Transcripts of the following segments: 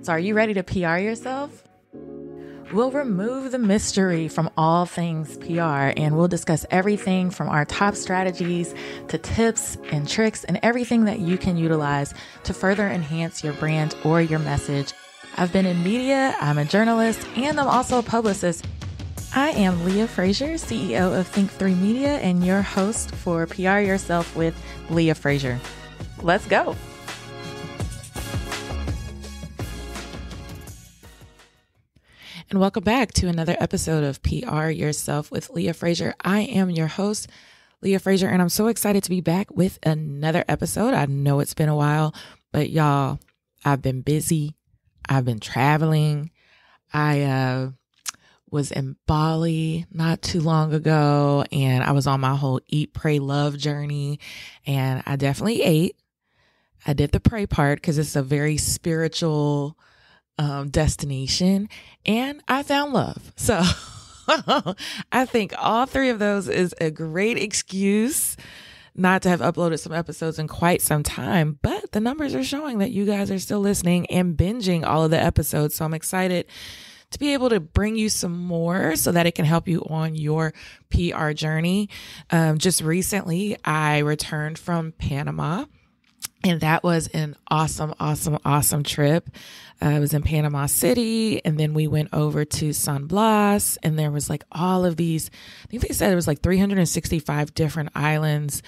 So are you ready to PR yourself? We'll remove the mystery from all things PR, and we'll discuss everything from our top strategies to tips and tricks and everything that you can utilize to further enhance your brand or your message. I've been in media, I'm a journalist, and I'm also a publicist. I am Leah Frazier, CEO of Think3 Media, and your host for PR Yourself with Leah Frazier. Let's go. And welcome back to another episode of PR Yourself with Leah Frazier. I am your host, Leah Frazier, and I'm so excited to be back with another episode. I know it's been a while, but y'all, I've been busy. I've been traveling. I was in Bali not too long ago, and I was on my whole eat, pray, love journey, and I definitely ate. I did the pray part because it's a very spiritual destination, and I found love. So I think all three of those is a great excuse not to have uploaded some episodes in quite some time, but the numbers are showing that you guys are still listening and binging all of the episodes. So I'm excited to be able to bring you some more so that it can help you on your PR journey. Just recently, I returned from Panama. And that was an awesome trip. I was in Panama City, and then we went over to San Blas, and there was like all of these, I think they said it was like 365 different islands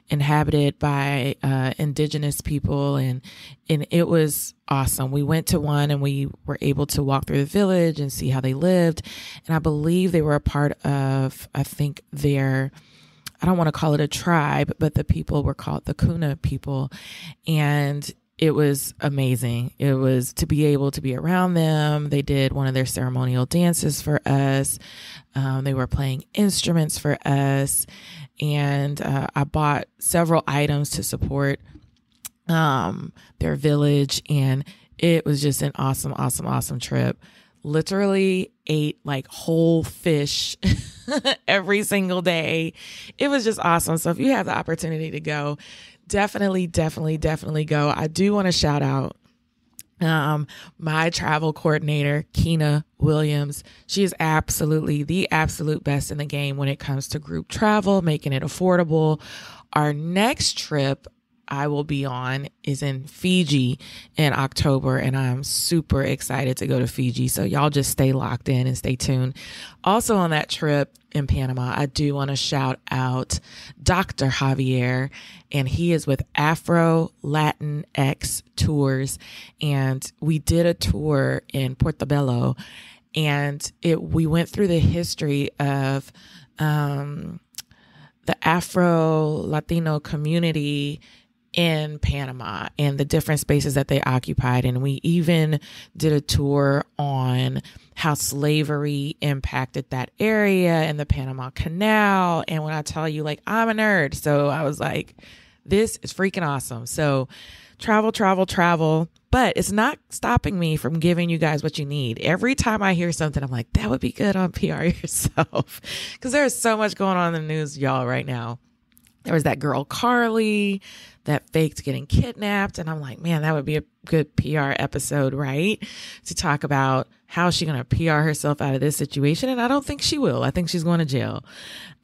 inhabited by indigenous people, and it was awesome. We went to one and we were able to walk through the village and see how they lived. And I believe they were a part of, I think I don't want to call it a tribe, but the people were called the Kuna people. And it was amazing. It was to be able to be around them. They did one of their ceremonial dances for us. They were playing instruments for us. And I bought several items to support their village. And it was just an awesome trip. Literally ate like whole fish every single day. It was just awesome. So if you have the opportunity to go, definitely go. I do want to shout out my travel coordinator, Keena Williams. She is absolutely the absolute best in the game when it comes to group travel, making it affordable. Our next trip I will be on is in Fiji in October, and I'm super excited to go to Fiji. So y'all just stay locked in and stay tuned. Also on that trip in Panama, I do want to shout out Dr. Javier, and he is with Afro Latin X Tours. And we did a tour in Portobello, and we went through the history of the Afro Latino community in Panama and the different spaces that they occupied. And we even did a tour on how slavery impacted that area and the Panama Canal. And when I tell you, like, I'm a nerd, so I was like, this is freaking awesome. So travel, but it's not stopping me from giving you guys what you need. Every time I hear something, I'm like, that would be good on PR Yourself, because there's so much going on in the news, y'all, right now. There was that girl, Carly, that faked getting kidnapped. And I'm like, man, that would be a good PR episode, right? To talk about how she's going to PR herself out of this situation. And I don't think she will. I think she's going to jail.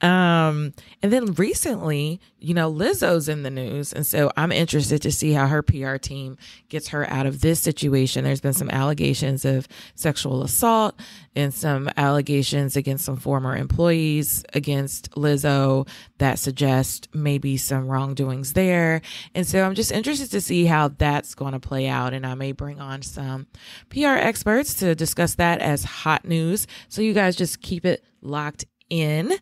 And then recently, Lizzo's in the news. And so I'm interested to see how her PR team gets her out of this situation. There's been some allegations of sexual assault and some allegations against some former employees against Lizzo that suggest maybe some wrongdoings there. And so I'm just interested to see how that's going to play out. And I may bring on some PR experts to discuss that as hot news. So you guys just keep it locked in.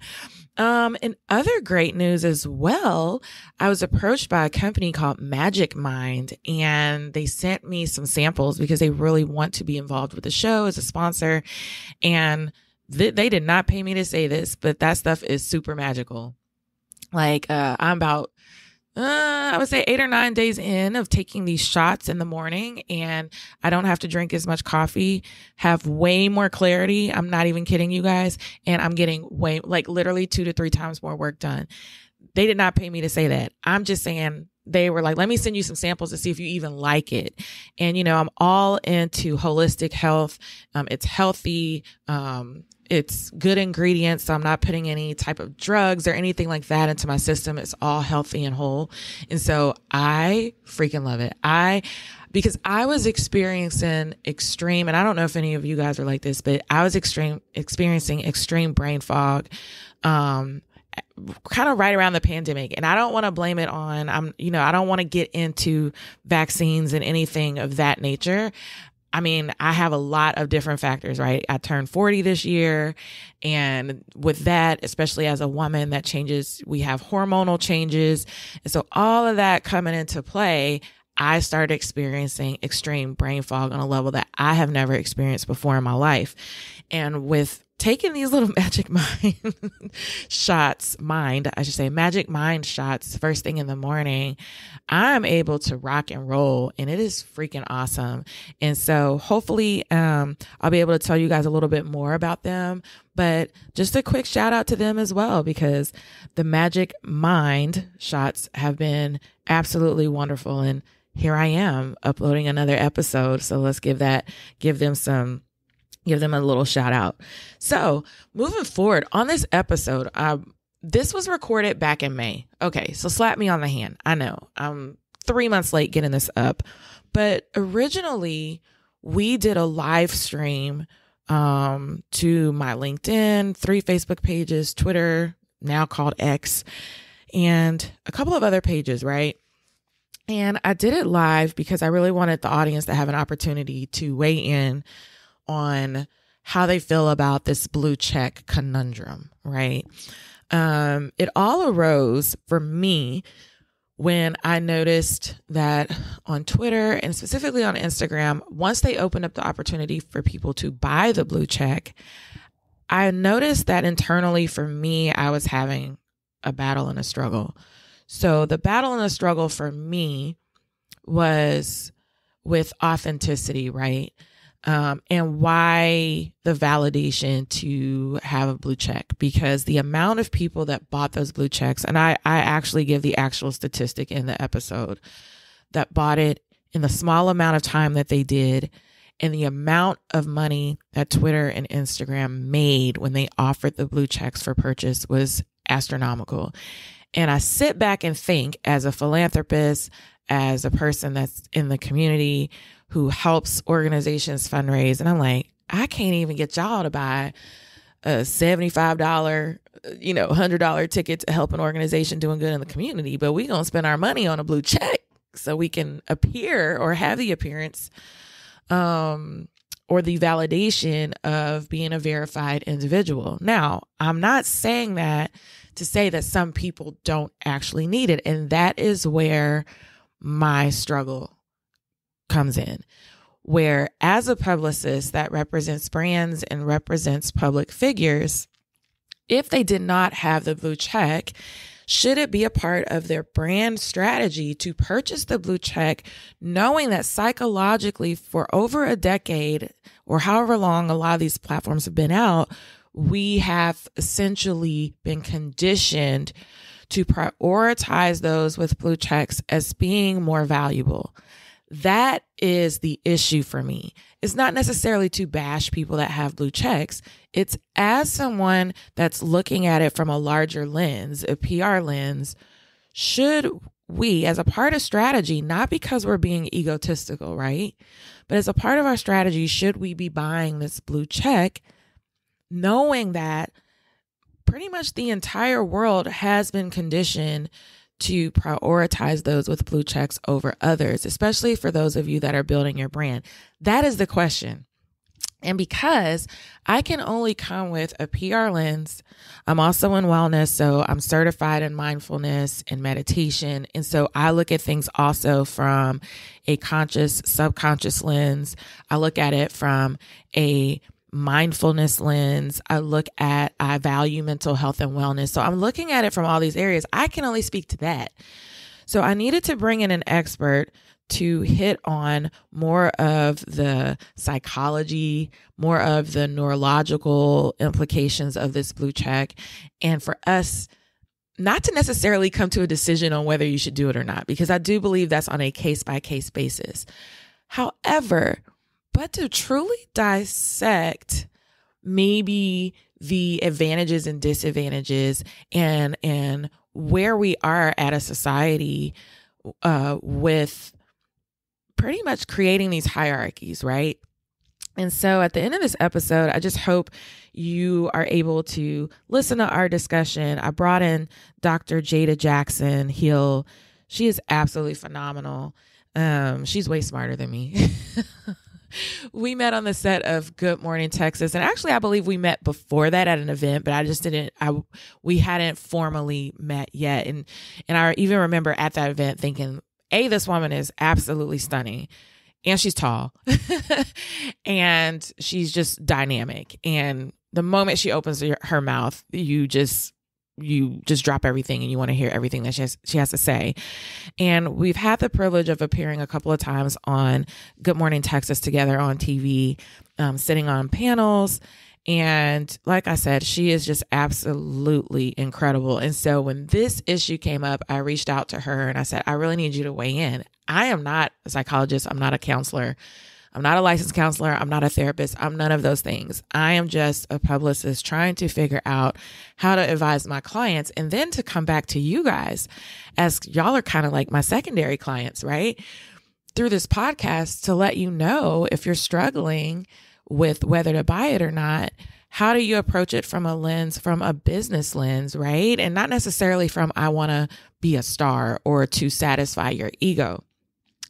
And other great news as well, I was approached by a company called Magic Mind, and they sent me some samples because they really want to be involved with the show as a sponsor. And they did not pay me to say this, but that stuff is super magical. Like, I'm about I would say 8 or 9 days in of taking these shots in the morning, and I don't have to drink as much coffee, have way more clarity. I'm not even kidding you guys. And I'm getting literally 2 to 3 times more work done. They did not pay me to say that. I'm just saying they were like, let me send you some samples to see if you even like it. And, I'm all into holistic health. It's healthy. It's good ingredients. So I'm not putting any type of drugs or anything like that into my system. It's all healthy and whole. And so I freaking love it. Because I was experiencing extreme, and I don't know if any of you guys are like this, but I was experiencing extreme brain fog, kind of right around the pandemic. And I don't want to blame it on, I don't want to get into vaccines and anything of that nature. I mean, I have a lot of different factors, right? I turned 40 this year. And with that, especially as a woman, that changes, we have hormonal changes. And so all of that coming into play, I started experiencing extreme brain fog on a level that I have never experienced before in my life. And with taking these little magic mind shots first thing in the morning, I'm able to rock and roll, and it is freaking awesome. And so hopefully, I'll be able to tell you guys a little bit more about them, but just a quick shout out to them as well, because the Magic Mind shots have been absolutely wonderful. And here I am uploading another episode. So let's give them a little shout out. So moving forward on this episode, this was recorded back in May. Okay. So slap me on the hand. I know I'm 3 months late getting this up, but originally we did a live stream, to my LinkedIn, 3 Facebook pages, Twitter, now called X, and a couple of other pages, right? And I did it live because I really wanted the audience to have an opportunity to weigh in on how they feel about this blue check conundrum, right? It all arose for me when I noticed that on Twitter and specifically on Instagram, once they opened up the opportunity for people to buy the blue check, I noticed that internally for me, I was having a battle and a struggle. So the battle and the struggle for me was with authenticity, right? And why the validation to have a blue check, because the amount of people that bought those blue checks, and I actually give the actual statistic in the episode, that bought it in the small amount of time that they did, and the amount of money that Twitter and Instagram made when they offered the blue checks for purchase was astronomical. And I sit back and think, as a philanthropist, as a person that's in the community who helps organizations fundraise, and I'm like, I can't even get y'all to buy a $75, $100 ticket to help an organization doing good in the community, but we gonna spend our money on a blue check so we can appear or have the appearance, or the validation of being a verified individual. Now, I'm not saying that to say that some people don't actually need it. And that is where my struggle comes in, where as a publicist that represents brands and represents public figures, if they did not have the blue check, should it be a part of their brand strategy to purchase the blue check, knowing that psychologically for over a decade or however long a lot of these platforms have been out, we have essentially been conditioned to prioritize those with blue checks as being more valuable. That is the issue for me. It's not necessarily to bash people that have blue checks. It's as someone that's looking at it from a larger lens, a PR lens, should we, as a part of strategy, not because we're being egotistical, right? But as a part of our strategy, should we be buying this blue check, knowing that pretty much the entire world has been conditioned to prioritize those with blue checks over others, especially for those of you that are building your brand? That is the question. And because I can only come with a PR lens, I'm also in wellness. So I'm certified in mindfulness and meditation. And so I look at things also from a conscious, subconscious lens. I look at it from a mindfulness lens. I value mental health and wellness. So I'm looking at it from all these areas. I can only speak to that. So I needed to bring in an expert to hit on more of the psychology, more of the neurological implications of this blue check. And for us not to necessarily come to a decision on whether you should do it or not, because I do believe that's on a case-by-case basis. However, but to truly dissect maybe the advantages and disadvantages and where we are at a society with pretty much creating these hierarchies, right? And so at the end of this episode, I just hope you are able to listen to our discussion. I brought in Dr. Jada Jackson Hill. She is absolutely phenomenal. She's way smarter than me. We met on the set of Good Morning Texas. And actually, I believe we met before that at an event, but we hadn't formally met yet. And I even remember at that event thinking, this woman is absolutely stunning. And she's tall and she's just dynamic. And the moment she opens her mouth, you just drop everything and you want to hear everything that she has to say. And we've had the privilege of appearing a couple of times on Good Morning Texas together on TV, sitting on panels. And like I said, she is just absolutely incredible. And so when this issue came up, I reached out to her and I said, I really need you to weigh in. I am not a psychologist. I'm not a counselor. I'm not a licensed counselor. I'm not a therapist. I'm none of those things. I am just a publicist trying to figure out how to advise my clients and then to come back to you guys as y'all are kind of like my secondary clients, right? Through this podcast to let you know if you're struggling with whether to buy it or not, how do you approach it from a business lens, right? And not necessarily from, I want to be a star or to satisfy your ego.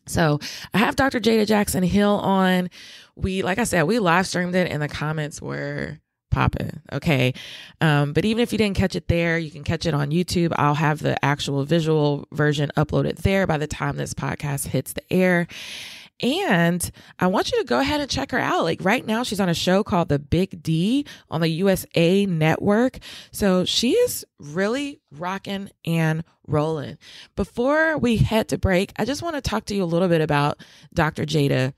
So I have Dr. Jada Jackson Hill on. Like I said, we live streamed it and the comments were popping. Okay. But even if you didn't catch it there, you can catch it on YouTube. I'll have the actual visual version uploaded there by the time this podcast hits the air. And I want you to go ahead and check her out. Like right now, she's on a show called The Big D on the USA Network. So she is really rocking and rolling. Before we head to break, I just want to talk to you a little bit about Dr. Jada.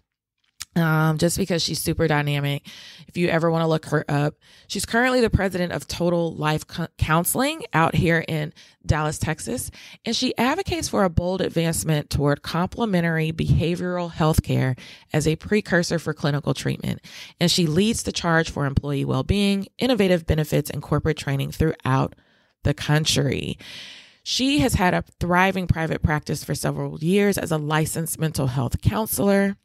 Just because she's super dynamic. If you ever want to look her up, she's currently the president of Total Life Counseling out here in Dallas, Texas. And she advocates for a bold advancement toward complementary behavioral health care as a precursor for clinical treatment. And she leads the charge for employee well-being, innovative benefits, and corporate training throughout the country. She has had a thriving private practice for several years as a licensed mental health counselor.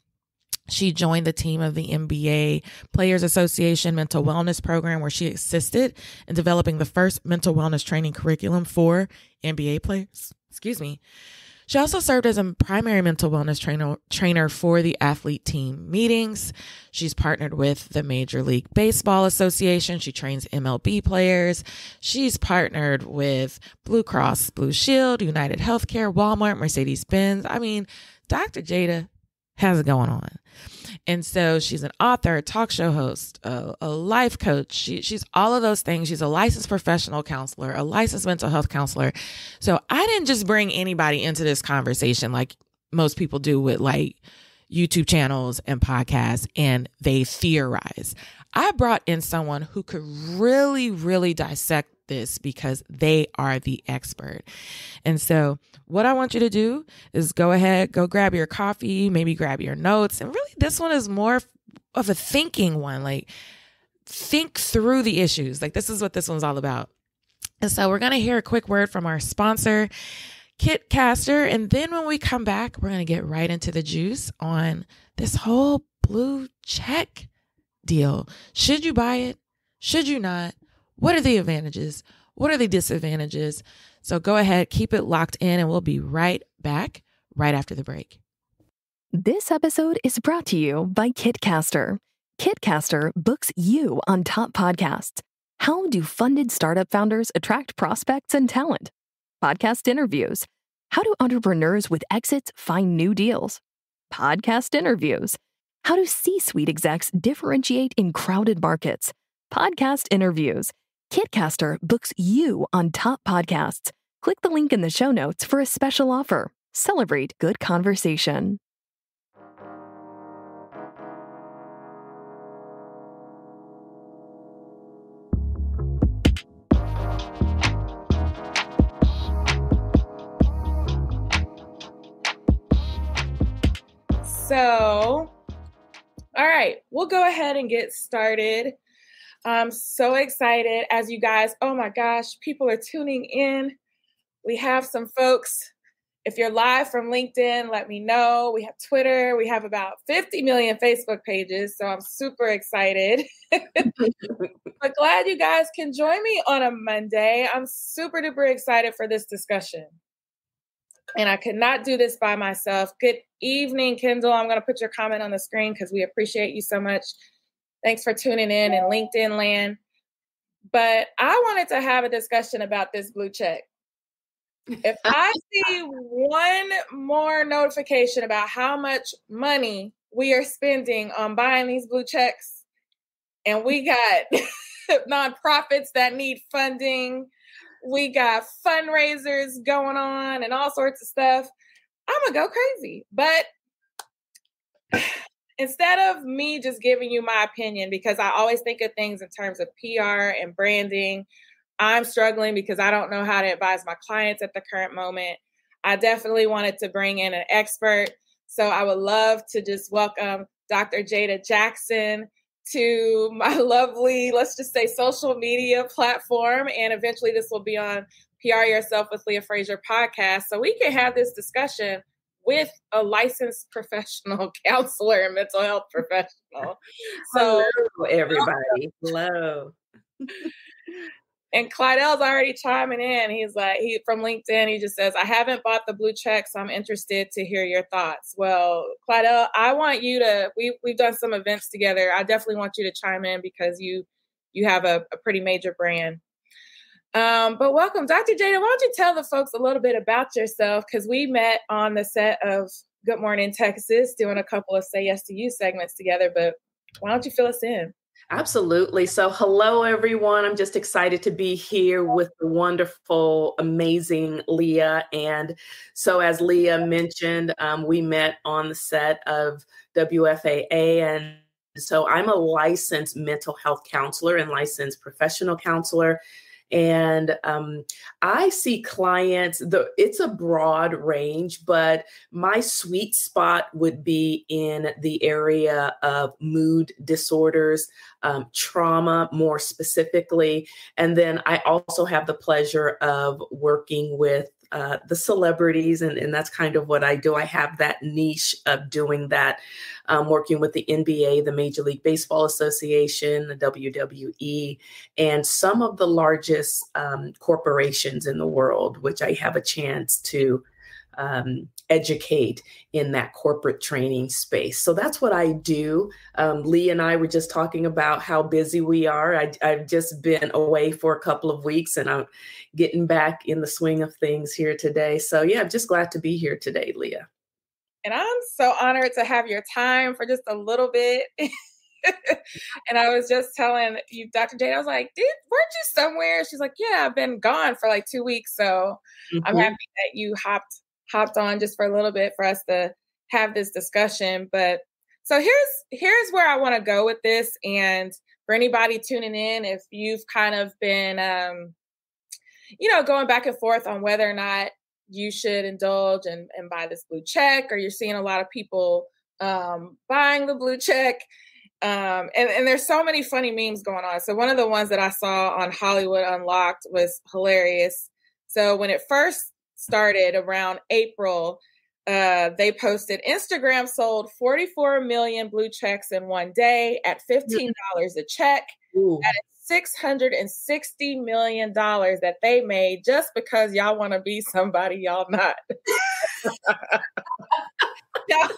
She joined the team of the NBA Players Association Mental Wellness Program, where she assisted in developing the first mental wellness training curriculum for NBA players. She also served as a primary mental wellness trainer for the athlete team meetings. She's partnered with the Major League Baseball Association. She trains MLB players. She's partnered with Blue Cross Blue Shield, United Healthcare, Walmart, Mercedes-Benz. I mean, Dr. Jada has it going on. And so she's an author, a talk show host, a life coach. She's all of those things. She's a licensed professional counselor, a licensed mental health counselor. So I didn't just bring anybody into this conversation like most people do with like YouTube channels and podcasts and they theorize. I brought in someone who could really, really dissect this because they are the expert. And so what I want you to do is go ahead, go grab your coffee, maybe grab your notes. And really, this one is more of a thinking one, like think through the issues. Like this is what this one's all about. And so we're going to hear a quick word from our sponsor, Kitcaster. And then when we come back, we're going to get right into the juice on this whole blue check deal. Should you buy it? Should you not? What are the advantages? What are the disadvantages? So go ahead, keep it locked in, and we'll be right back right after the break. This episode is brought to you by Kitcaster. Kitcaster books you on top podcasts. How do funded startup founders attract prospects and talent? Podcast interviews. How do entrepreneurs with exits find new deals? Podcast interviews. How do C-suite execs differentiate in crowded markets? Podcast interviews. Kitcaster books you on top podcasts. Click the link in the show notes for a special offer. Celebrate good conversation. So, all right, we'll go ahead and get started. I'm so excited as you guys, oh my gosh, people are tuning in. We have some folks. If you're live from LinkedIn, let me know. We have Twitter. We have about 50 million Facebook pages. So I'm super excited. But glad you guys can join me on a Monday. I'm super duper excited for this discussion. And I could not do this by myself. Good evening, Kendall. I'm going to put your comment on the screen because we appreciate you so much. Thanks for tuning in LinkedIn land. But I wanted to have a discussion about this blue check. If I see one more notification about how much money we are spending on buying these blue checks, and we got nonprofits that need funding, we got fundraisers going on and all sorts of stuff, I'm going to go crazy. But instead of me just giving you my opinion, because I always think of things in terms of PR and branding, I'm struggling because I don't know how to advise my clients at the current moment. I definitely wanted to bring in an expert. So I would love to just welcome Dr. Jada Jackson to my lovely, let's just say, social media platform. And eventually this will be on PR Yourself with Leah Frazier podcast. So we can have this discussion with a licensed professional counselor and mental health professional. So hello, everybody. Hello. And Clydell's already chiming in. He's like, from LinkedIn, he just says, I haven't bought the blue check, so I'm interested to hear your thoughts. Well, Clydell, I want you to, we've done some events together. I definitely want you to chime in because you have a pretty major brand. But welcome, Dr. Jada. Why don't you tell the folks a little bit about yourself? Because we met on the set of Good Morning Texas, doing a couple of Say Yes to You segments together. But why don't you fill us in? Absolutely. So hello, everyone. I'm just excited to be here with the wonderful, amazing Leah. And so as Leah mentioned, we met on the set of WFAA. And so I'm a licensed mental health counselor and licensed professional counselor. And I see clients, it's a broad range, but my sweet spot would be in the area of mood disorders, trauma more specifically. And then I also have the pleasure of working with the celebrities, and that's kind of what I do. I have that niche of doing that, working with the NBA, the Major League Baseball Association, the WWE, and some of the largest corporations in the world, which I have a chance to educate in that corporate training space. So that's what I do. Lee and I were just talking about how busy we are. I've just been away for a couple of weeks and I'm getting back in the swing of things here today. So yeah, I'm just glad to be here today, Leah. And I'm so honored to have your time for just a little bit. And I was just telling you, Dr. Jada, I was like, weren't you somewhere? She's like, yeah, I've been gone for like 2 weeks. So I'm happy that you hopped on just for a little bit for us to have this discussion. But so here's where I want to go with this. And for anybody tuning in, if you've kind of been, going back and forth on whether or not you should indulge and buy this blue check, or you're seeing a lot of people buying the blue check. And there's so many funny memes going on. So one of the ones that I saw on Hollywood Unlocked was hilarious. So when it first started around April, they posted Instagram sold 44 million blue checks in one day at $15 a check. Ooh. That is $660 million that they made just because y'all want to be somebody y'all not. Now,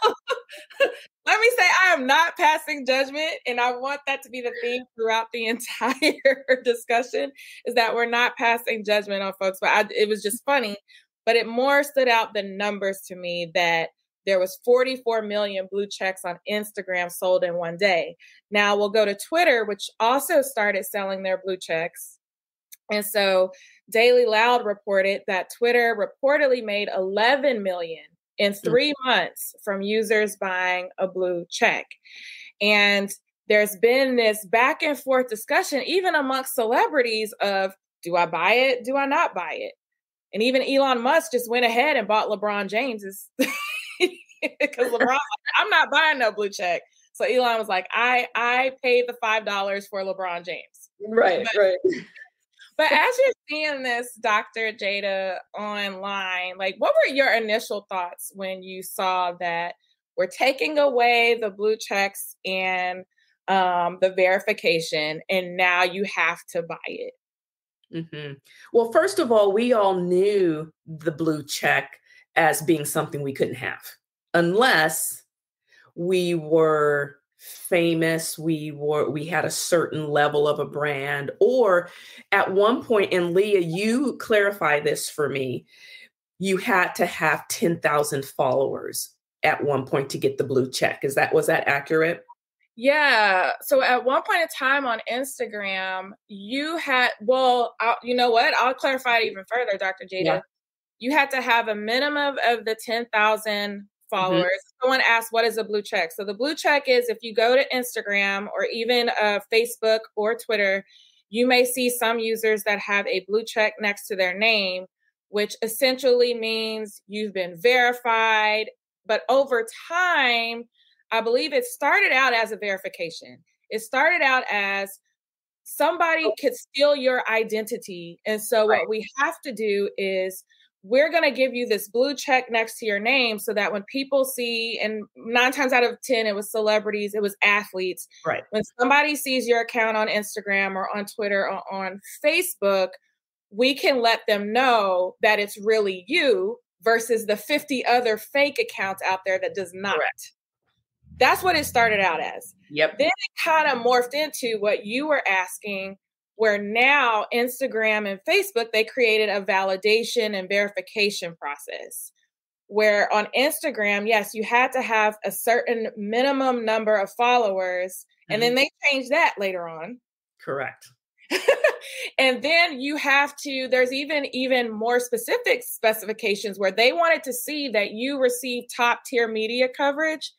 let me say, I am not passing judgment, and I want that to be the theme throughout the entire discussion, is that we're not passing judgment on folks. But it was just funny, but it more stood out the numbers to me that there was 44 million blue checks on Instagram sold in one day. Now we'll go to Twitter, which also started selling their blue checks. And so Daily Loud reported that Twitter reportedly made 11 million in 3 months from users buying a blue check. And there's been this back and forth discussion, even amongst celebrities, of, do I buy it? Do I not buy it? And even Elon Musk just went ahead and bought LeBron James's because LeBron, like, I'm not buying no blue check. So Elon was like, I paid the $5 for LeBron James. Right, right. But as you're seeing this, Dr. Jada, online, like, what were your initial thoughts when you saw that we're taking away the blue checks and the verification, and now you have to buy it? Mm-hmm. Well, first of all, we all knew the blue check as being something we couldn't have unless we were famous, we had a certain level of a brand, or at one point, and Leah, you clarify this for me, you had to have 10,000 followers at one point to get the blue check. Was that accurate? Yeah. So at one point in time on Instagram, you had, you know what? I'll clarify it even further, Dr. Jada. Yeah. You had to have a minimum of the 10,000 followers. Mm-hmm. Someone asked, what is a blue check? So the blue check is if you go to Instagram or even Facebook or Twitter, you may see some users that have a blue check next to their name, which essentially means you've been verified. But over time, I believe it started out as a verification. It started out as somebody could steal your identity. And so what we have to do is we're going to give you this blue check next to your name so that when people see, and 9 times out of 10, it was celebrities, it was athletes. Right. When somebody sees your account on Instagram or on Twitter or on Facebook, we can let them know that it's really you versus the 50 other fake accounts out there that does not. Correct. That's what it started out as. Yep. Then it kind of morphed into what you were asking, where now Instagram and Facebook, they created a validation and verification process. Where on Instagram, yes, you had to have a certain minimum number of followers. And then they changed that later on. Correct. And then you have to, there's even more specific specifications where they wanted to see that you receive top tier media coverage.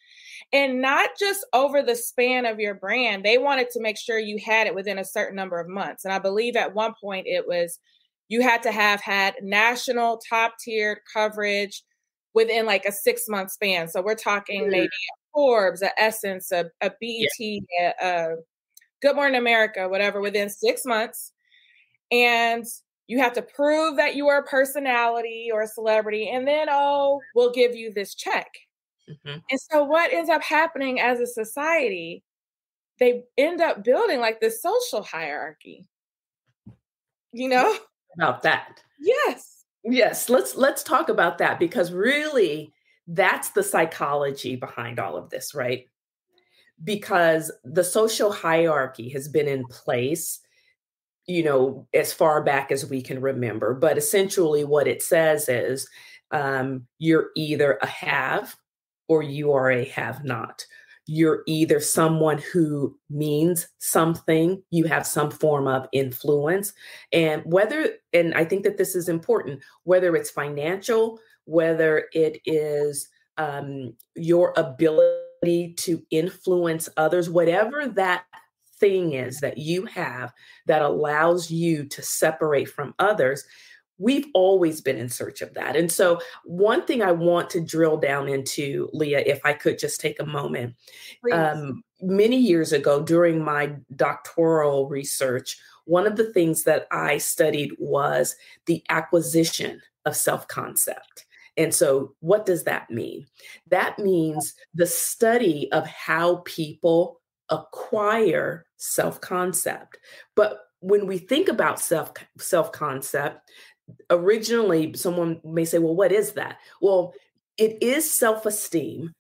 And not just over the span of your brand, they wanted to make sure you had it within a certain number of months. And I believe at one point it was, you had to have had national top tier coverage within like a 6-month span. So we're talking maybe a Forbes, a Essence, a BET, a Good Morning America, whatever, within 6 months. And you have to prove that you are a personality or a celebrity. And then, we'll give you this check. Mm-hmm. And so what ends up happening as a society, they end up building like this social hierarchy, About that. Yes. Let's talk about that, because really that's the psychology behind all of this, right? Because the social hierarchy has been in place, as far back as we can remember. But essentially what it says is you're either a have or you are a have not. You're either someone who means something, you have some form of influence, and I think that this is important, whether it's financial, whether it is your ability to influence others, whatever that thing is that you have that allows you to separate from others, we've always been in search of that. And so one thing I want to drill down into, Leah, if I could just take a moment. Many years ago, during my doctoral research, one of the things that I studied was the acquisition of self-concept. And so what does that mean? That means the study of how people acquire self-concept. But when we think about self-concept, originally, someone may say, well, what is that? Well, it is self-esteem,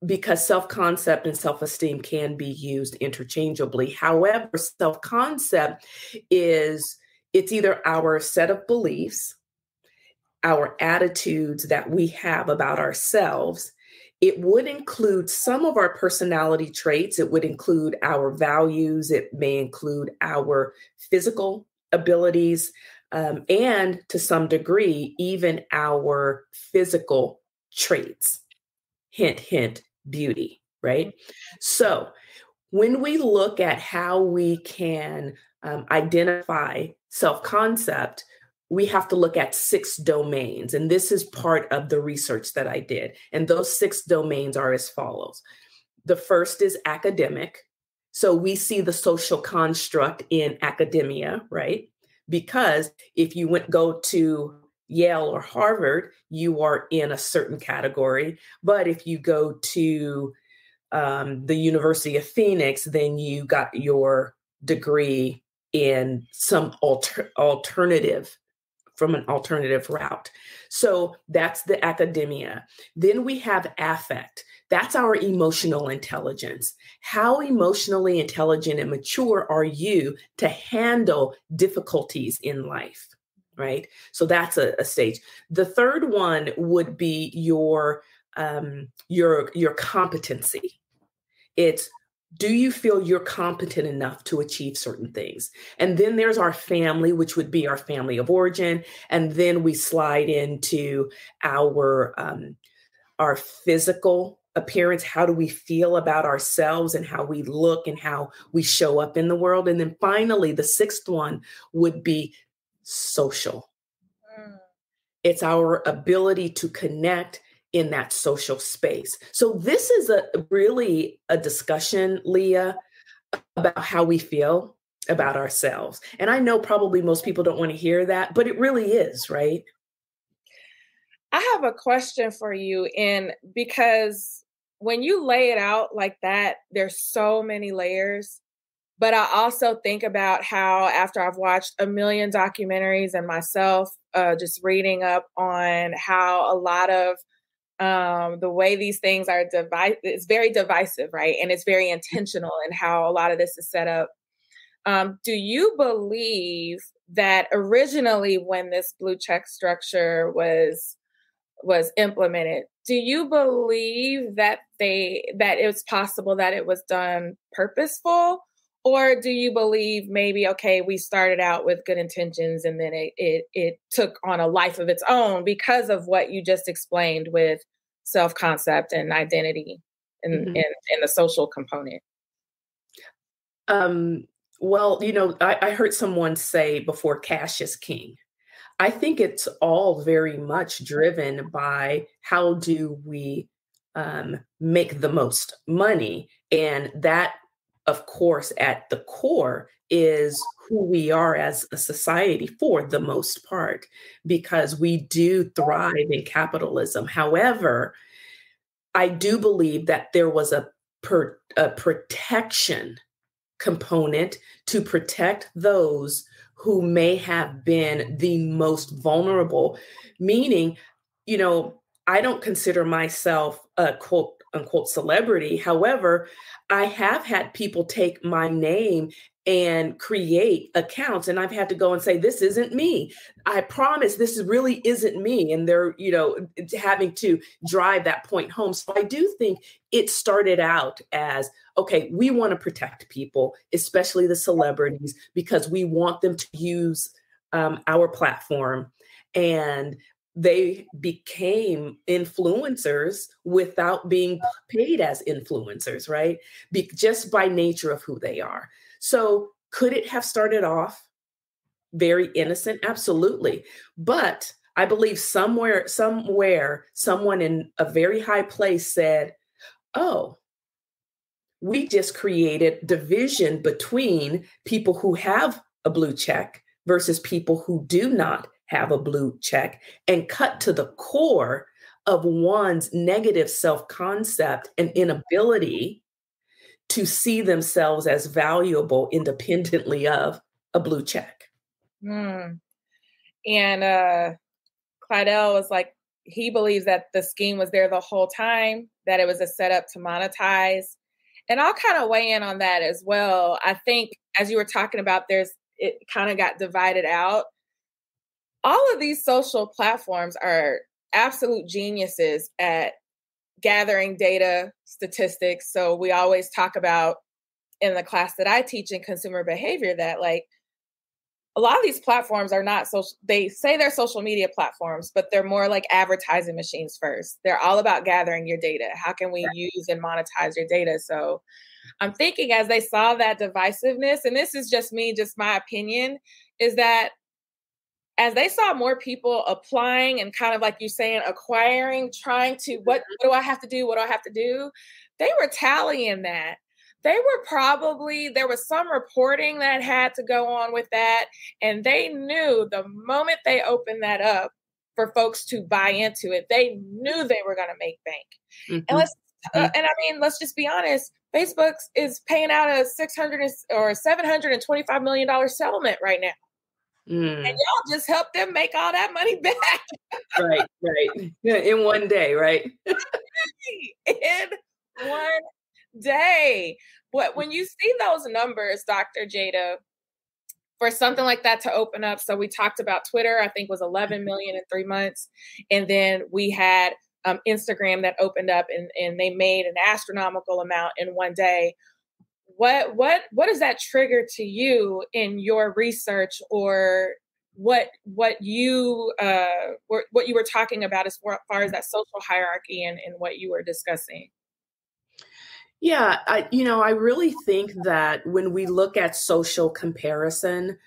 because self-concept and self-esteem can be used interchangeably. However, self-concept it's either our set of beliefs, our attitudes that we have about ourselves. It would include some of our personality traits. It would include our values. It may include our physical abilities. And to some degree, even our physical traits. Hint, hint, beauty, right? So when we look at how we can identify self-concept, we have to look at 6 domains. And this is part of the research that I did. And those 6 domains are as follows. The first is academic. So we see the social construct in academia, right? Because if you go to Yale or Harvard, you are in a certain category. But if you go to the University of Phoenix, then you got your degree in some alternative from an alternative route. So that's the academia. Then we have affect. That's our emotional intelligence. How emotionally intelligent and mature are you to handle difficulties in life, right? So that's a stage. The third one would be your competency. It's, do you feel you're competent enough to achieve certain things? And then there's our family, which would be our family of origin. And then we slide into our physical appearance. How do we feel about ourselves and how we look and how we show up in the world? And then finally, the 6th one would be social. It's our ability to connect in that social space. So this is really a discussion, Leah, about how we feel about ourselves. And I know probably most people don't want to hear that, but it really is, right? I have a question for you, and because when you lay it out like that, there's so many layers. But I also think about how after I've watched a million documentaries and myself just reading up on how a lot of the way these things are it's very divisive, right? And it's very intentional in how a lot of this is set up. Do you believe that originally when this blue check structure was implemented, do you believe that it's possible that it was done purposeful? Or do you believe maybe, okay, we started out with good intentions and then it took on a life of its own because of what you just explained with self-concept and identity and the social component? Well, I heard someone say before, cash is king. I think it's all very much driven by how do we make the most money. And that, of course, at the core is who we are as a society for the most part, because we do thrive in capitalism. However, I do believe that there was a protection component to protect those who may have been the most vulnerable, meaning, I don't consider myself a quote unquote celebrity. However, I have had people take my name and create accounts, and I've had to go and say, this isn't me. I promise this really isn't me. And they're, having to drive that point home. So I do think it started out as, okay, we want to protect people, especially the celebrities, because we want them to use our platform. And they became influencers without being paid as influencers, right? Just by nature of who they are. So could it have started off very innocent? Absolutely. But I believe somewhere, someone in a very high place said, oh, we just created division between people who have a blue check versus people who do not have a blue check, and cut to the core of one's negative self-concept and inability to see themselves as valuable independently of a blue check. And Clydell was like, he believes that the scheme was there the whole time, that it was a setup to monetize. And I'll kind of weigh in on that as well. I think as you were talking about, it kind of got divided out. All of these social platforms are absolute geniuses at gathering data, statistics. So we always talk about in the class that I teach in consumer behavior that a lot of these platforms are not social. They say they're social media platforms, but they're more like advertising machines first. They're all about gathering your data. How can we use and monetize your data? So I'm thinking as they saw that divisiveness, and this is just me, just my opinion, is that as they saw more people applying and kind of like you saying, acquiring, trying to, what do I have to do? What do I have to do? They were tallying that. There was some reporting that had to go on with that. And they knew the moment they opened that up for folks to buy into it, they knew they were going to make bank. And let's just be honest. Facebook is paying out a $725 million settlement right now. And y'all just helped them make all that money back. Right. In one day, right? In one day. But when you see those numbers, Dr. Jada, for something like that to open up, so we talked about Twitter, I think was 11 million in 3 months. And then we had Instagram that opened up and they made an astronomical amount in one day. What does that trigger to you in your research, or what you were talking about as far as that social hierarchy and what you were discussing? Yeah, I really think that when we look at social comparison,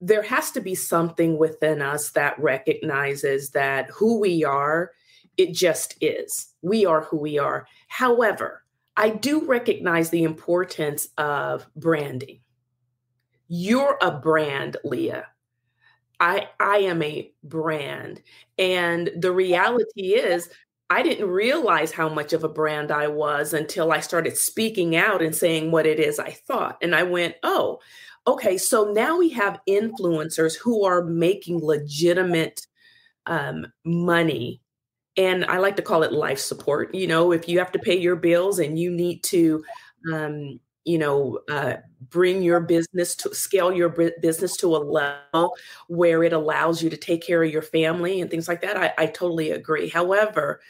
there has to be something within us that recognizes that who we are, it just is. We are who we are. However, I do recognize the importance of branding. You're a brand, Leah. I am a brand. And the reality is, I didn't realize how much of a brand I was until I started speaking out and saying what it is I thought. And I went, oh, okay, so now we have influencers who are making legitimate money. And I like to call it life support. If you have to pay your bills and you need to, bring your business to scale your business to a level where it allows you to take care of your family and things like that, I totally agree. However,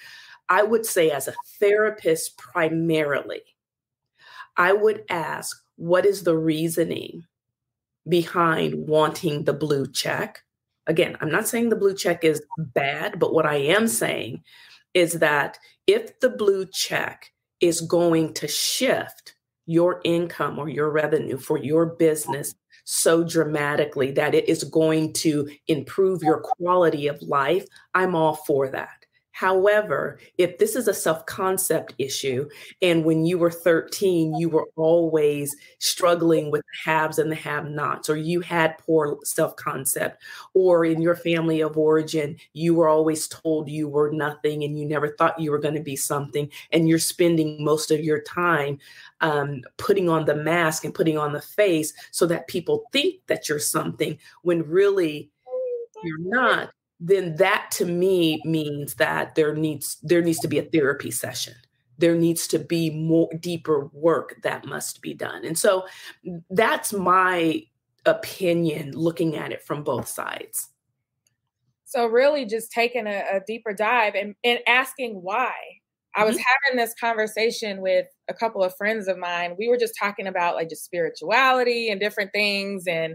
I would say as a therapist, primarily, I would ask, what is the reasoning behind wanting the blue check? Again, I'm not saying the blue check is bad, but what I am saying is that if the blue check is going to shift your income or your revenue for your business so dramatically that it is going to improve your quality of life, I'm all for that. However, if this is a self-concept issue, and when you were 13, you were always struggling with the haves and the have-nots, or you had poor self-concept, or in your family of origin, you were always told you were nothing and you never thought you were going to be something, and you're spending most of your time putting on the mask and putting on the face so that people think that you're something when really you're not, then that to me means that there needs to be a therapy session. There needs to be more deeper work that must be done. And so that's my opinion, looking at it from both sides. So really just taking a deeper dive and asking why. I was having this conversation with a couple of friends of mine. We were just talking about like just spirituality and different things and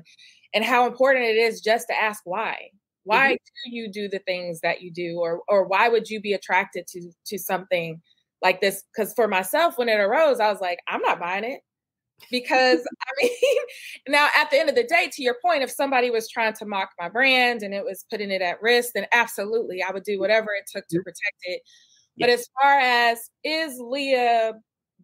how important it is just to ask why. Why do you do the things that you do? Or why would you be attracted to something like this? Because for myself, when it arose, I was like, I'm not buying it. Because now at the end of the day, to your point, if somebody was trying to mock my brand and it was putting it at risk, then absolutely, I would do whatever it took to protect it. But as far as, is Leah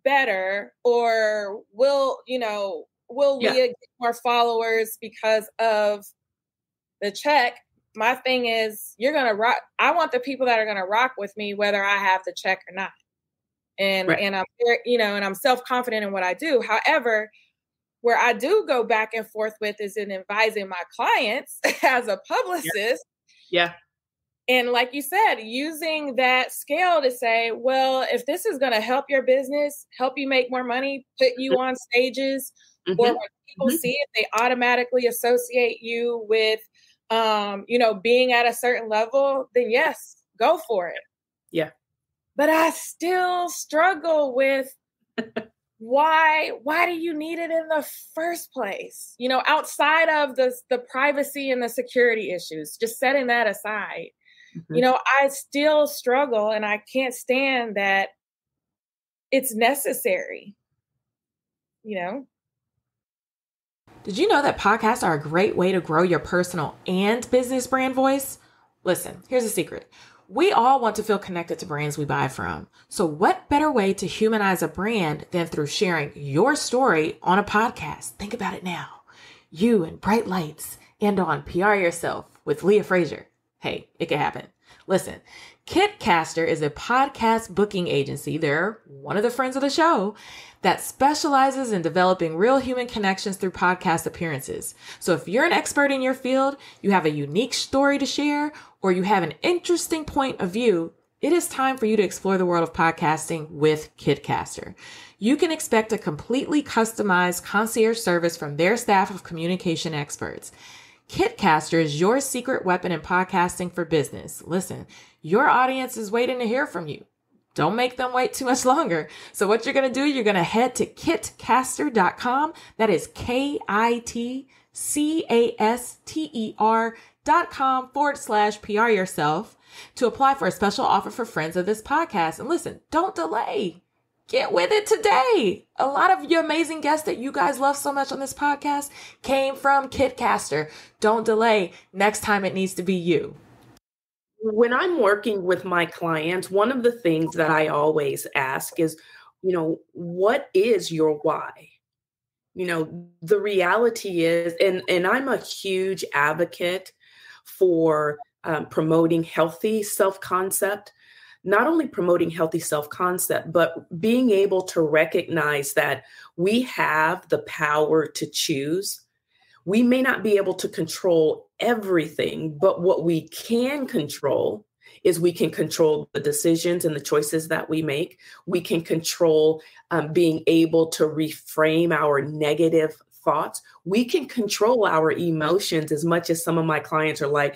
better, or will Leah get more followers because of the check? My thing is, you're going to rock. I want the people that are going to rock with me, whether I have the check or not. And I'm, and I'm self-confident in what I do. However, where I do go back and forth with is in advising my clients as a publicist. Yeah. And like you said, using that scale to say, well, if this is going to help your business, help you make more money, put you on stages, or when people see it, they automatically associate you with, being at a certain level, then yes, go for it. Yeah. But I still struggle with why do you need it in the first place? Outside of the privacy and the security issues, just setting that aside. I still struggle, and I can't stand that it's necessary, Did you know that podcasts are a great way to grow your personal and business brand voice? Listen, here's a secret. We all want to feel connected to brands we buy from. So what better way to humanize a brand than through sharing your story on a podcast? Think about it now. You in bright lights and on PR Yourself with Leah Frazier. Hey, it can happen. Listen, Kitcaster is a podcast booking agency. They're one of the friends of the show that specializes in developing real human connections through podcast appearances. So if you're an expert in your field, you have a unique story to share, or you have an interesting point of view, it is time for you to explore the world of podcasting with Kitcaster. You can expect a completely customized concierge service from their staff of communication experts. Kitcaster is your secret weapon in podcasting for business. Listen, your audience is waiting to hear from you. Don't make them wait too much longer. So what you're going to do, you're going to head to kitcaster.com. That is kitcaster.com/PR Yourself to apply for a special offer for friends of this podcast. And listen, don't delay. Get with it today. A lot of your amazing guests that you guys love so much on this podcast came from Kitcaster. Don't delay. Next time it needs to be you. When I'm working with my clients, one of the things that I always ask is, what is your why? The reality is, and I'm a huge advocate for promoting healthy self-concept. Not only promoting healthy self-concept, but being able to recognize that we have the power to choose. We may not be able to control everything, but what we can control is we can control the decisions and the choices that we make. We can control being able to reframe our negative thoughts. We can control our emotions as much as some of my clients are like,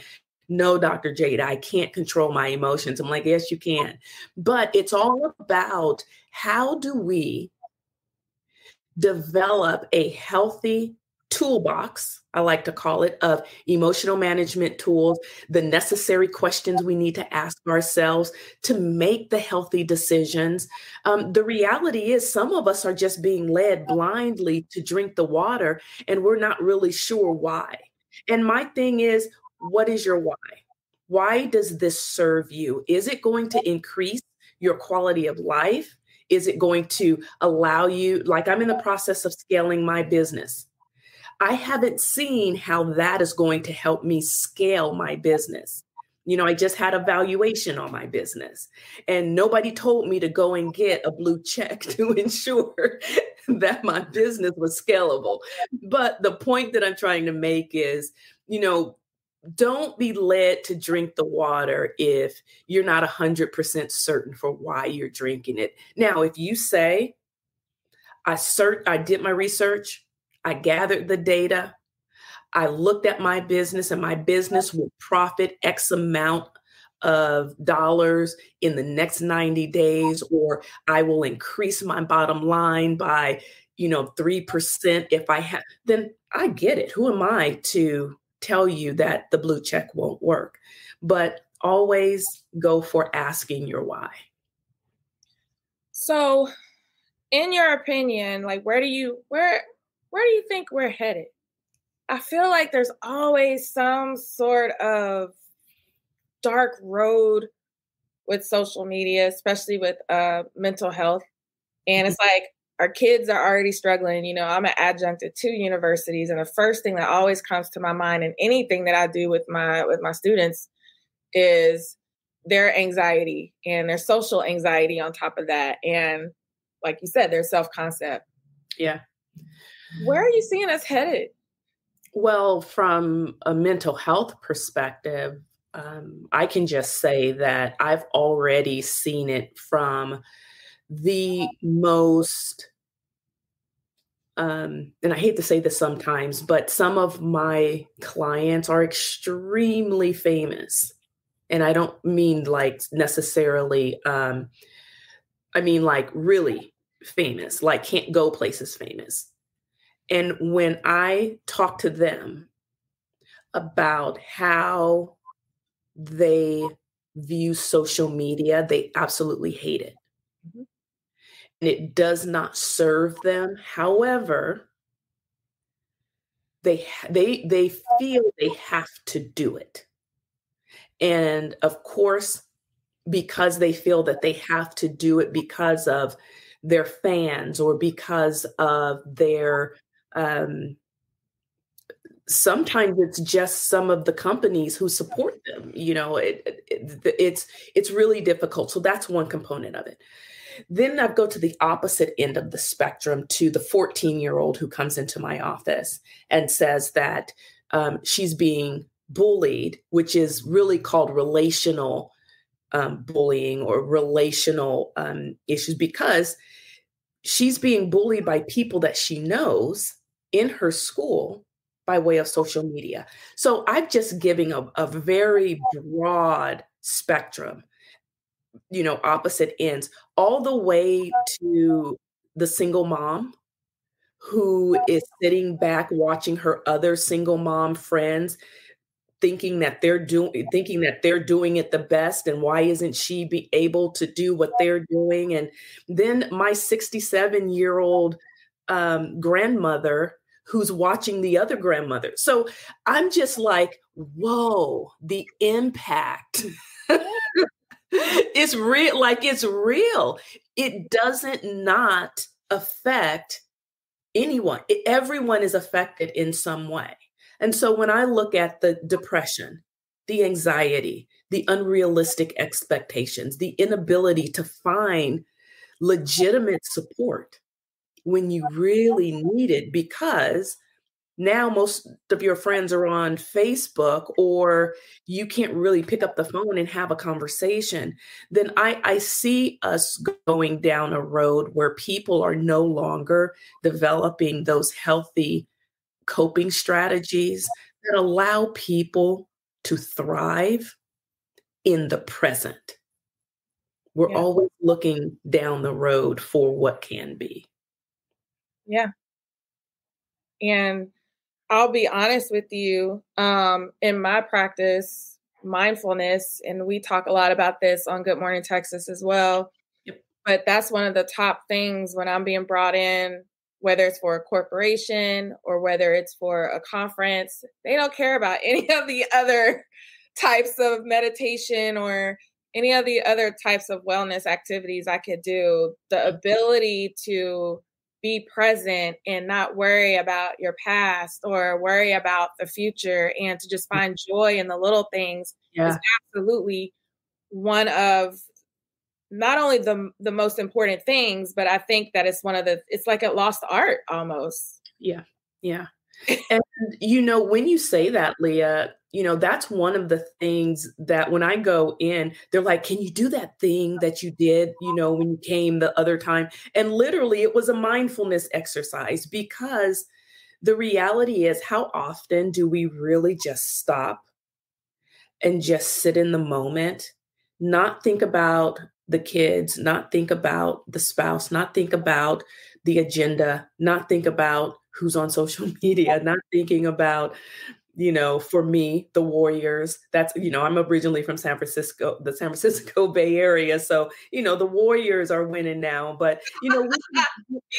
no, Dr. Jada, I can't control my emotions. I'm like, yes, you can. But it's all about how do we develop a healthy toolbox, I like to call it, of emotional management tools, the necessary questions we need to ask ourselves to make the healthy decisions. The reality is some of us are just being led blindly to drink the water, and we're not really sure why. And my thing is, what is your why? Why does this serve you? Is it going to increase your quality of life? Is it going to allow you, like I'm in the process of scaling my business. I haven't seen how that is going to help me scale my business. I just had a valuation on my business and nobody told me to go and get a blue check to ensure that my business was scalable. But the point that I'm trying to make is, don't be led to drink the water if you're not 100% certain for why you're drinking it. Now, if you say, I did my research, I gathered the data, I looked at my business and my business will profit X amount of dollars in the next 90 days, or I will increase my bottom line by, 3% if I have, then I get it. Who am I to tell you that the blue check won't work? But always go for asking your why. So in your opinion, like where do you think we're headed? I feel like there's always some sort of dark road with social media, especially with mental health. And it's like our kids are already struggling. I'm an adjunct at 2 universities. And the first thing that always comes to my mind in anything that I do with my students is their anxiety and their social anxiety on top of that. And like you said, their self-concept. Yeah. Where are you seeing us headed? Well, from a mental health perspective, I can just say that I've already seen it from the most, and I hate to say this sometimes, but some of my clients are extremely famous. And I don't mean like necessarily, I mean like really famous, like can't go places famous. And when I talk to them about how they view social media, they absolutely hate it. Mm-hmm. And it does not serve them. However, they feel they have to do it. And of course, because they feel that they have to do it because of their fans or because of their sometimes it's just some of the companies who support them. It's really difficult. So that's one component of it. Then I go to the opposite end of the spectrum, to the 14-year-old who comes into my office and says that she's being bullied, which is really called relational bullying or relational issues, because she's being bullied by people that she knows in her school by way of social media. So I'm just giving a very broad spectrum, opposite ends, all the way to the single mom who is sitting back watching her other single mom friends thinking that they're doing it the best, and why isn't she be able to do what they're doing? And then my 67-year-old grandmother who's watching the other grandmother. So I'm just like, whoa, the impact. It's real. Like, it's real. It doesn't not affect anyone. Everyone is affected in some way. And so when I look at the depression, the anxiety, the unrealistic expectations, the inability to find legitimate support when you really need it, because now most of your friends are on Facebook, or you can't really pick up the phone and have a conversation, then I see us going down a road where people are no longer developing those healthy coping strategies that allow people to thrive in the present. We're always looking down the road for what can be. Yeah. And I'll be honest with you, in my practice, mindfulness, and we talk a lot about this on Good Morning Texas as well, but that's one of the top things when I'm being brought in, whether it's for a corporation or whether it's for a conference. They don't care about any of the other types of meditation or any of the other types of wellness activities I could do. The ability to be present and not worry about your past or worry about the future, and to just find joy in the little things is absolutely one of not only the most important things, but I think that it's like a lost art almost. Yeah. Yeah. And, when you say that, Leah, that's one of the things that when I go in, they're like, can you do that thing that you did, when you came the other time? And literally it was a mindfulness exercise, because the reality is, how often do we really just stop and just sit in the moment, not think about the kids, not think about the spouse, not think about the agenda, not think about who's on social media, not thinking about, for me, the Warriors. That's, I'm originally from San Francisco, the San Francisco Bay Area. So, the Warriors are winning now, but, we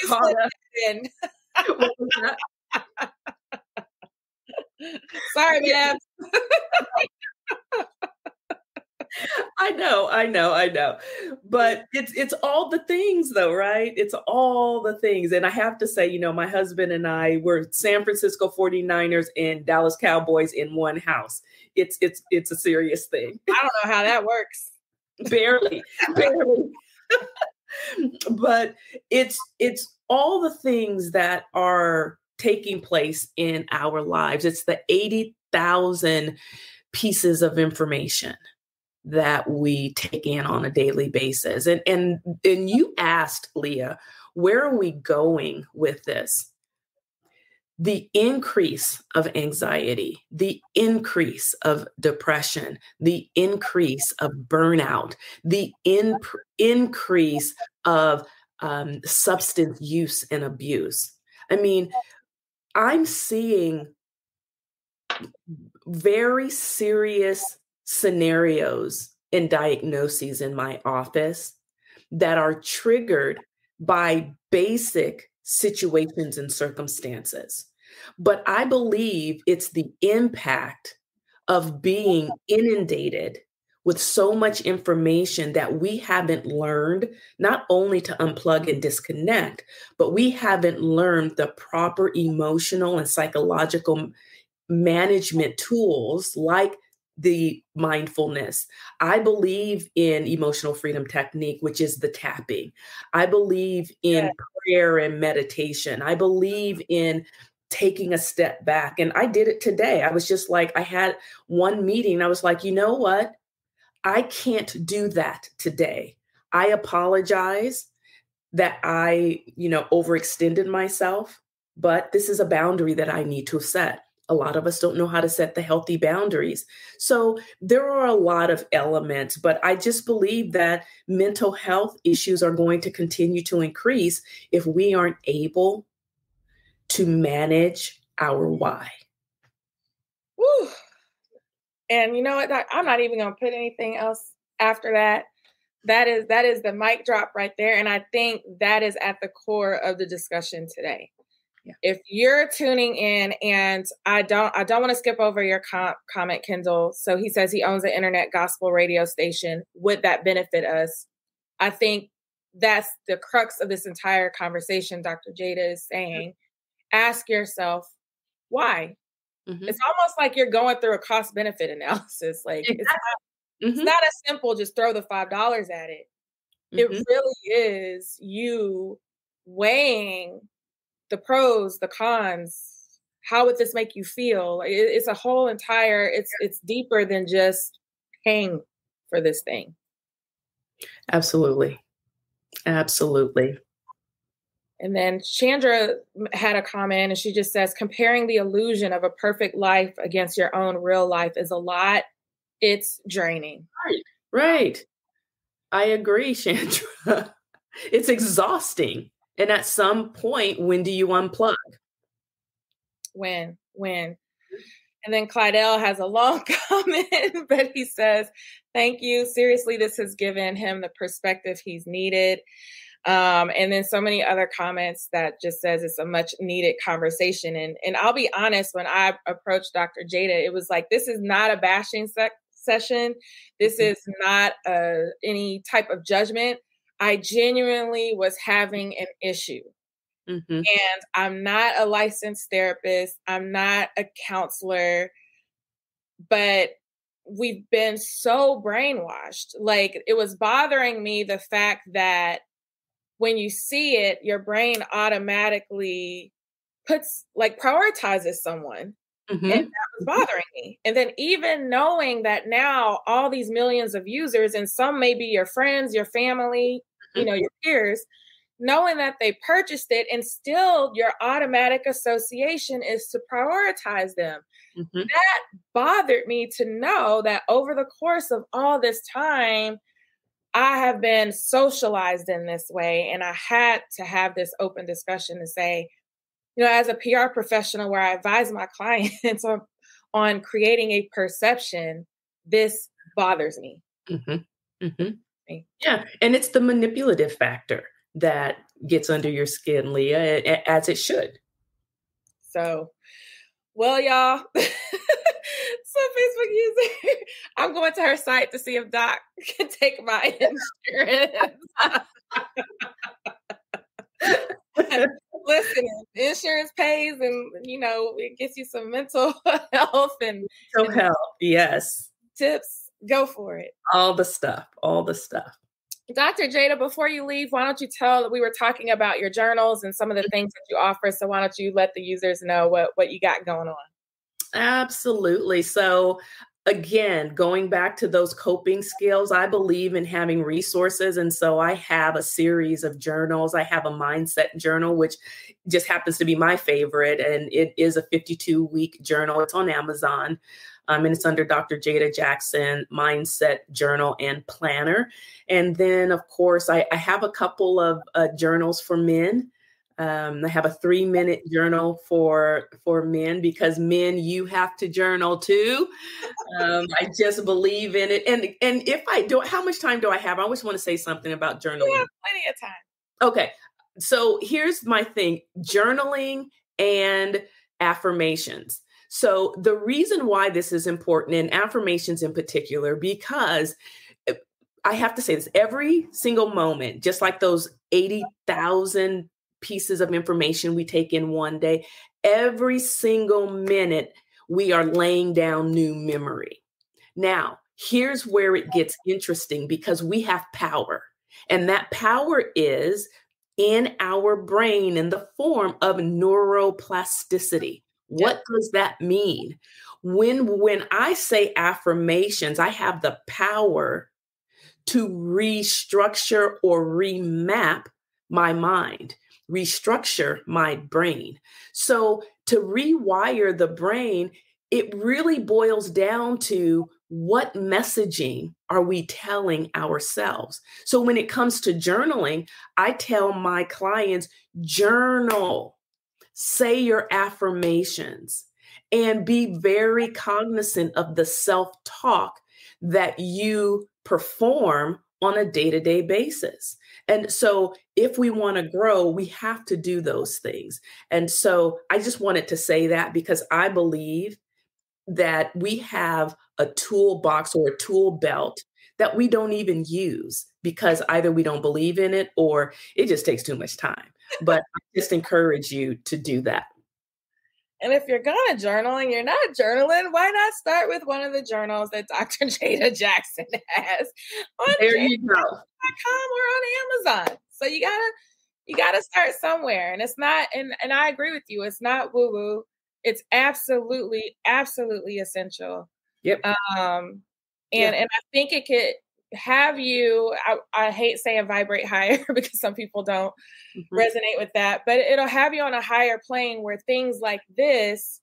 caught up in. Sorry, man. I know. But it's all the things though, right? It's all the things. And I have to say, my husband and I were San Francisco 49ers and Dallas Cowboys in one house. It's a serious thing. I don't know how that works. Barely. But it's all the things that are taking place in our lives. It's the 80,000 pieces of information that we take in on a daily basis. And you asked, Leah, where are we going with this? The increase of anxiety, the increase of depression, the increase of burnout, the increase of substance use and abuse. I mean, I'm seeing very serious scenarios and diagnoses in my office that are triggered by basic situations and circumstances. But I believe it's the impact of being inundated with so much information that we haven't learned not only to unplug and disconnect, but we haven't learned the proper emotional and psychological management tools like the mindfulness. I believe in emotional freedom technique, which is the tapping. I believe in prayer and meditation. I believe in taking a step back. And I did it today. I was just like, I had one meeting. I was like, you know what? I can't do that today. I apologize that I, overextended myself, but this is a boundary that I need to set. A lot of us don't know how to set the healthy boundaries. So there are a lot of elements, but I just believe that mental health issues are going to continue to increase if we aren't able to manage our why. Woo. And you know what? I'm not even going to put anything else after that. That is the mic drop right there. And I think that is at the core of the discussion today. Yeah. If you're tuning in, and I don't want to skip over your comment, Kendall. So he says he owns an internet gospel radio station. Would that benefit us? I think that's the crux of this entire conversation. Dr. Jada is saying, ask yourself why. Mm-hmm. It's almost like you're going through a cost benefit analysis. Like it's not as simple, just throw the $5 at it. It really is you weighing the pros, the cons. How would this make you feel? It's a whole entire, it's deeper than just paying for this thing. Absolutely. Absolutely. And then Chandra had a comment, and she just says, comparing the illusion of a perfect life against your own real life is a lot. It's draining. Right. I agree, Chandra. It's exhausting. And at some point, when do you unplug? When? And then Clydell has a long comment, but he says, thank you. Seriously, this has given him the perspective he's needed. And then so many other comments that just says it's a much needed conversation. And I'll be honest, when I approached Dr. Jada, it was like, this is not a bashing session. This is not any type of judgment. I genuinely was having an issue. And I'm not a licensed therapist. I'm not a counselor, but we've been so brainwashed. Like, it was bothering me, the fact that when you see it, your brain automatically prioritizes someone. And that was bothering me. And then even knowing that now all these millions of users, and some may be your friends, your family, your peers, knowing that they purchased it, and still your automatic association is to prioritize them. That bothered me to know that over the course of all this time, I have been socialized in this way. And I had to have this open discussion to say, as a PR professional where I advise my clients on creating a perception, this bothers me. Yeah. And it's the manipulative factor that gets under your skin, Leah, as it should. So, well, y'all, so Facebook user, I'm going to her site to see if Doc can take my insurance. Listen, insurance pays, and it gets you some mental health and health. Yes. Tips. Go for it. All the stuff. Dr. Jada, before you leave, why don't you we were talking about your journals and some of the things that you offer. So why don't you let the users know what you got going on? Absolutely. So again, going back to those coping skills, I believe in having resources. And so I have a series of journals. I have a mindset journal, which just happens to be my favorite. And it is a 52-week journal. It's on Amazon. And it's under Dr. Jada Jackson Mindset Journal and Planner. And then, of course, I have a couple of journals for men. I have a 3-minute journal for men, because men, you have to journal too. I just believe in it. And if I don't, how much time do I have? I always want to say something about journaling. You have plenty of time. Okay. So here's my thing. Journaling and affirmations. So the reason why this is important, and affirmations in particular, because I have to say this, every single moment, just like those 80,000 pieces of information we take in one day, every single minute we are laying down new memory. Now, here's where it gets interesting, because we have power, and that power is in our brain in the form of neuroplasticity. What does that mean? When I say affirmations, I have the power to restructure or remap my mind, restructure my brain. So to rewire the brain, it really boils down to what messaging are we telling ourselves? So when it comes to journaling, I tell my clients, journal, say your affirmations, and be very cognizant of the self-talk that you perform on a day-to-day basis. And so if we want to grow, we have to do those things. And so I just wanted to say that, because I believe that we have a toolbox or a tool belt that we don't even use, because either we don't believe in it or it just takes too much time. But I just encourage you to do that. And if you're going to journal and you're not journaling, why not start with one of the journals that Dr. Jada Jackson has on There you go. Jada.com or on Amazon. So you gotta start somewhere. And it's not, and I agree with you, it's not woo-woo. It's absolutely, absolutely essential. Yep. And I think it could have you, I hate saying vibrate higher because some people don't resonate with that, but it'll have you on a higher plane where things like this,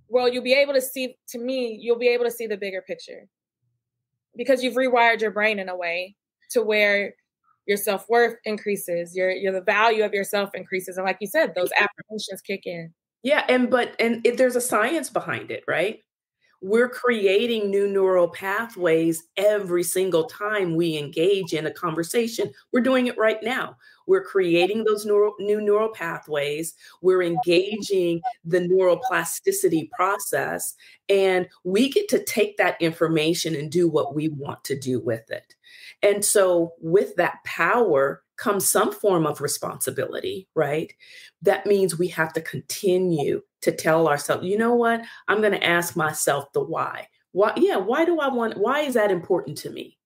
well, you'll be able to see, to me, you'll be able to see the bigger picture, because you've rewired your brain in a way to where your self-worth increases, the value of yourself increases. And like you said, those affirmations kick in. Yeah. And there's a science behind it, right? We're creating new neural pathways every single time we engage in a conversation. We're doing it right now. We're creating those new neural pathways. We're engaging the neuroplasticity process, and we get to take that information and do what we want to do with it. And so with that power comes some form of responsibility, right? That means we have to continue to tell ourselves, you know what? I'm going to ask myself the why. Why? Yeah. Why is that important to me?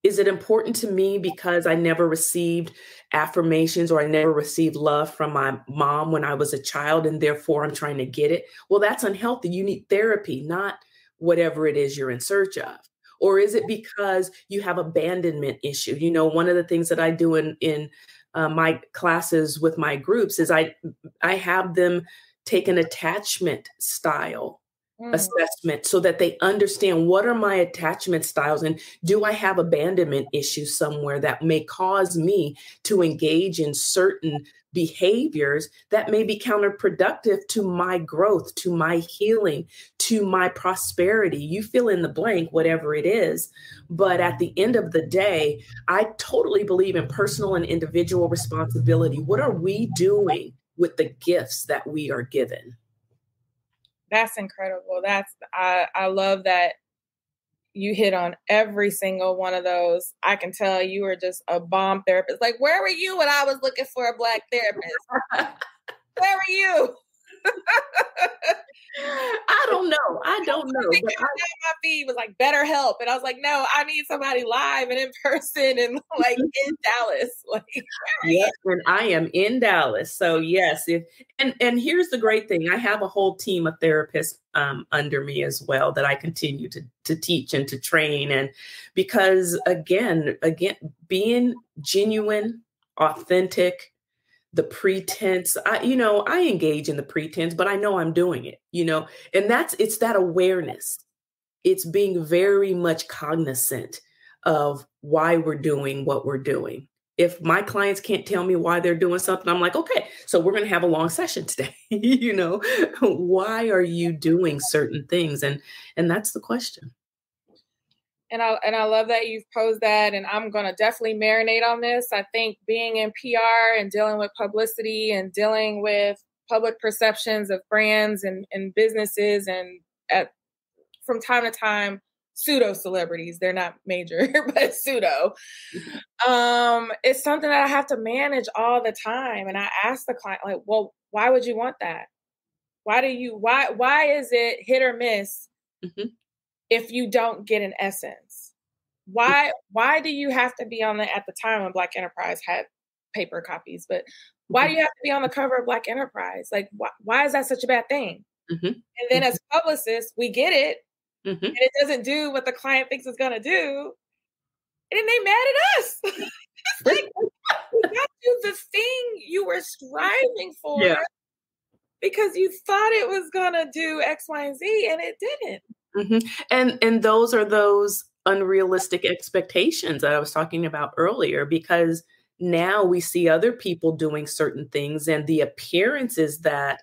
Is it important to me because I never received affirmations or I never received love from my mom when I was a child, and therefore I'm trying to get it? Well, that's unhealthy. You need therapy, not whatever it is you're in search of. Or is it because you have abandonment issue? You know, one of the things that I do in my classes with my groups is I have them take an attachment style assessment so that they understand, what are my attachment styles, and do I have abandonment issues somewhere that may cause me to engage in certain behaviors that may be counterproductive to my growth, to my healing, to my prosperity. You fill in the blank, whatever it is. But at the end of the day, I totally believe in personal and individual responsibility. What are we doing with the gifts that we are given? That's incredible. I love that you hit on every single one of those. I can tell you were just a bomb therapist. Like, where were you when I was looking for a Black therapist? Where were you? I don't know. But my feed was like BetterHelp, and I was like, no, I need somebody live and in person and like in Dallas. Like, yes, and I am in Dallas. So yes, and here's the great thing: I have a whole team of therapists under me as well that I continue to teach and to train. And because again, being genuine, authentic. The pretense, I engage in the pretense, but I know I'm doing it, and it's that awareness. It's being very much cognizant of why we're doing what we're doing. If my clients can't tell me why they're doing something, I'm like, okay, so we're going to have a long session today. Why are you doing certain things? And that's the question. And I love that you've posed that, and I'm going to definitely marinate on this. I think being in PR and dealing with publicity and dealing with public perceptions of brands and businesses, and from time to time, pseudo celebrities. They're not major, but pseudo. It's something that I have to manage all the time. And I ask the client, like, well, why would you want that? Why is it hit or miss if you don't get an essence? Why do you have to be on at the time when Black Enterprise had paper copies, but why do you have to be on the cover of Black Enterprise? Like, why is that such a bad thing? And then as publicists, we get it, and it doesn't do what the client thinks it's going to do. And then they mad at us. It's like, we got you the thing you were striving for because you thought it was going to do X, Y, and Z, and it didn't. And those are those unrealistic expectations that I was talking about earlier, because now we see other people doing certain things, and the appearance is that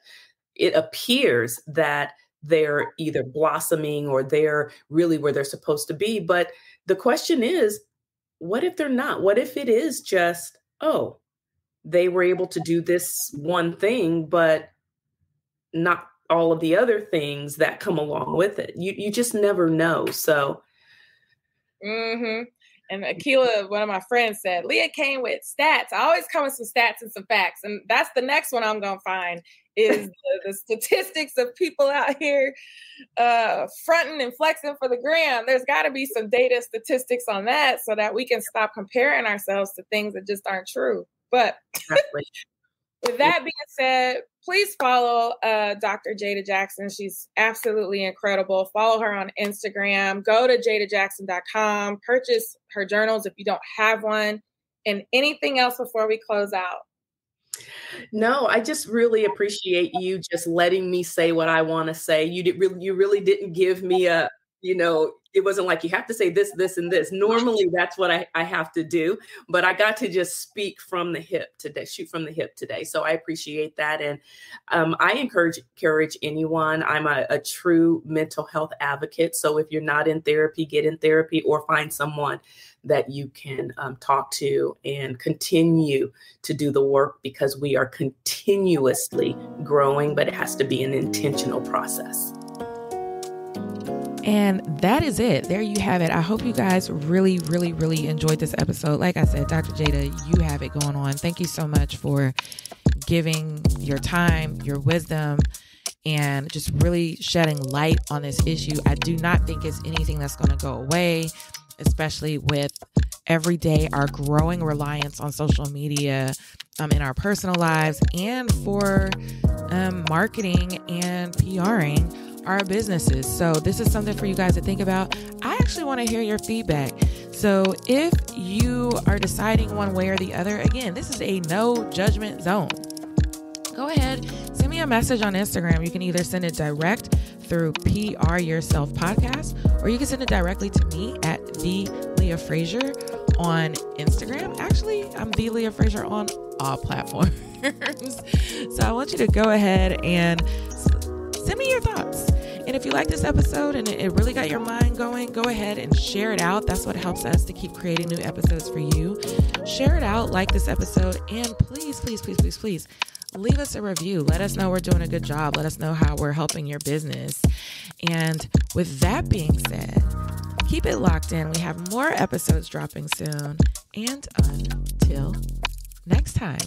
it appears that they're either blossoming or they're really where they're supposed to be. But the question is, what if they're not? What if it is just, oh, they were able to do this one thing, but not all of the other things that come along with it? You just never know. So. And Akila, one of my friends, said, Leah came with stats. I always come with some stats and some facts. And that's the next one I'm going to find is the statistics of people out here fronting and flexing for the gram. There's got to be some data statistics on that so that we can stop comparing ourselves to things that just aren't true. But with that being said, please follow Dr. Jada Jackson. She's absolutely incredible. Follow her on Instagram. Go to jadajackson.com. Purchase her journals if you don't have one. And anything else before we close out? No, I just really appreciate you just letting me say what I want to say. You really didn't give me it wasn't like you have to say this, this, and this. Normally, that's what I have to do. But I got to just speak from the hip today, shoot from the hip today. So I appreciate that. And I encourage anyone. I'm a true mental health advocate. So if you're not in therapy, get in therapy or find someone that you can talk to and continue to do the work, because we are continuously growing, but it has to be an intentional process. And that is it. There you have it. I hope you guys really, really, really enjoyed this episode. Like I said, Dr. Jada, you have it going on. Thank you so much for giving your time, your wisdom, and just really shedding light on this issue. I do not think it's anything that's going to go away, especially with every day our growing reliance on social media in our personal lives and for marketing and PRing our businesses. So this is something for you guys to think about. I actually want to hear your feedback. So if you are deciding one way or the other, again, this is a no judgment zone. Go ahead, send me a message on Instagram. You can either send it direct through PR Yourself Podcast, or you can send it directly to me at the Leah Frazier on Instagram. Actually, I'm the Leah Frazier on all platforms. So I want you to go ahead and send me your thoughts. And if you like this episode and it really got your mind going, go ahead and share it out. That's what helps us to keep creating new episodes for you. Share it out, like this episode, and please, please, please, please, please leave us a review. Let us know we're doing a good job. Let us know how we're helping your business. And with that being said, keep it locked in. We have more episodes dropping soon. And until next time.